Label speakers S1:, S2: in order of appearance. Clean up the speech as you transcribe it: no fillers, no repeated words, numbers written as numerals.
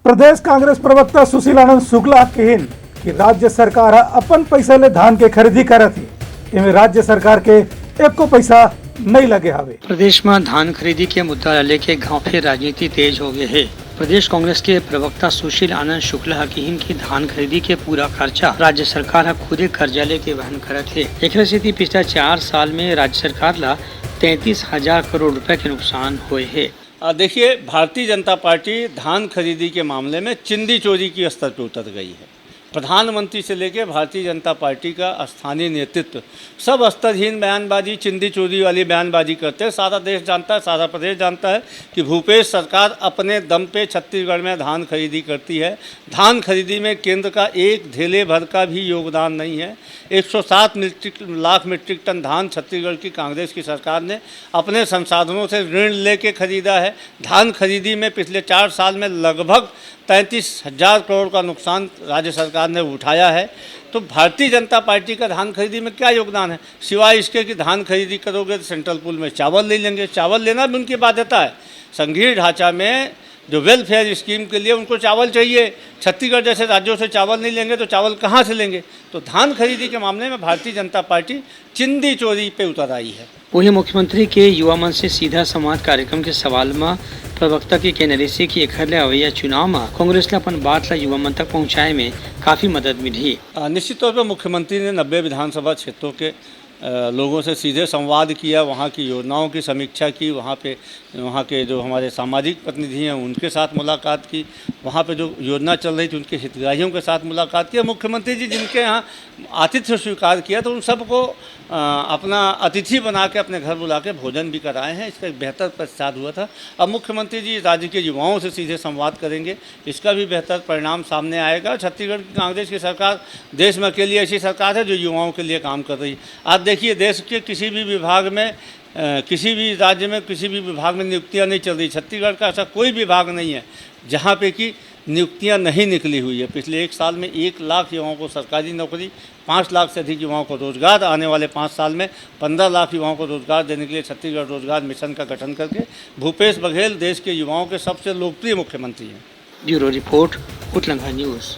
S1: प्रदेश कांग्रेस प्रवक्ता सुशील आनंद शुक्ला कहेन कि राज्य सरकार अपन पैसा ले धान के खरीदी करत है, इनमें राज्य सरकार के एको पैसा नहीं लगे हवे।
S2: प्रदेश में धान खरीदी के मुद्दा लेके गांव फिर राजनीति तेज हो गए है। प्रदेश कांग्रेस के प्रवक्ता सुशील आनंद शुक्ला कहिन की धान खरीदी के पूरा खर्चा राज्य सरकार खुदे कर्जा लेके वहन करत है। एक से पिछले 4 साल में राज्य सरकार ला 33,000 करोड़ रुपए के नुकसान हुए है।
S3: देखिए, भारतीय जनता पार्टी धान खरीदी के मामले में चिंदी चोरी की स्तर पर उतर गई है। प्रधानमंत्री से लेकर भारतीय जनता पार्टी का स्थानीय नेतृत्व सब स्तरहीन बयानबाजी, चिंदी चोरी वाली बयानबाजी करते हैं। सारा देश जानता है, सारा प्रदेश जानता है कि भूपेश सरकार अपने दम पे छत्तीसगढ़ में धान खरीदी करती है। धान खरीदी में केंद्र का एक धेले भर का भी योगदान नहीं है। 107 लाख मीट्रिक टन धान छत्तीसगढ़ की कांग्रेस की सरकार ने अपने संसाधनों से ऋण लेके खरीदा है। धान खरीदी में पिछले 4 साल में लगभग 33,000 करोड़ का नुकसान राज्य सरकार ने उठाया है। तो भारतीय जनता पार्टी का धान खरीदी में क्या योगदान है, सिवाय इसके कि धान खरीदी करोगे तो सेंट्रल पूल में चावल ले लेंगे। चावल लेना भी उनकी बाध्यता है। संघीय ढांचा में जो वेलफेयर स्कीम के लिए उनको चावल चाहिए। छत्तीसगढ़ जैसे राज्यों से चावल नहीं लेंगे तो चावल कहाँ से लेंगे। तो धान खरीदी के मामले में भारतीय जनता पार्टी चिंदी चोरी पे उतर आई है।
S2: वही मुख्यमंत्री के युवा मन से सीधा संवाद कार्यक्रम के सवाल में प्रवक्ता के कहने से कि एक अवैया चुनाव में कांग्रेस ने अपन बात ला युवा मन तक पहुँचाए में काफ़ी मदद मिली।
S3: निश्चित तौर पर मुख्यमंत्री ने 90 विधानसभा क्षेत्रों के लोगों से सीधे संवाद किया, वहाँ की योजनाओं की समीक्षा की, वहाँ के जो हमारे सामाजिक प्रतिनिधि हैं उनके साथ मुलाकात की, वहाँ पे जो योजना चल रही थी उनके हितग्राहियों के साथ मुलाकात की। मुख्यमंत्री जी जिनके यहाँ आतिथ्य स्वीकार किया तो उन सबको अपना अतिथि बना के अपने घर बुला के भोजन भी कराए हैं। इसका एक बेहतर प्रतिसाद हुआ था। अब मुख्यमंत्री जी राज्य के युवाओं से सीधे संवाद करेंगे, इसका भी बेहतर परिणाम सामने आएगा। छत्तीसगढ़ की कांग्रेस की सरकार देश में अकेली ऐसी सरकार है जो युवाओं के लिए काम कर रही है। आज देखिए, देश के किसी भी विभाग में किसी भी राज्य में किसी भी विभाग में नियुक्तियां नहीं चल रही। छत्तीसगढ़ का ऐसा कोई विभाग नहीं है जहां पे कि नियुक्तियां नहीं निकली हुई है। पिछले 1 साल में 1 लाख युवाओं को सरकारी नौकरी, 5 लाख से अधिक युवाओं को रोजगार, आने वाले 5 साल में 15 लाख युवाओं को रोजगार देने के लिए छत्तीसगढ़ रोजगार मिशन का गठन करके भूपेश बघेल देश के युवाओं के सबसे लोकप्रिय मुख्यमंत्री हैं।
S2: ब्यूरो रिपोर्ट, उतलंघा न्यूज़।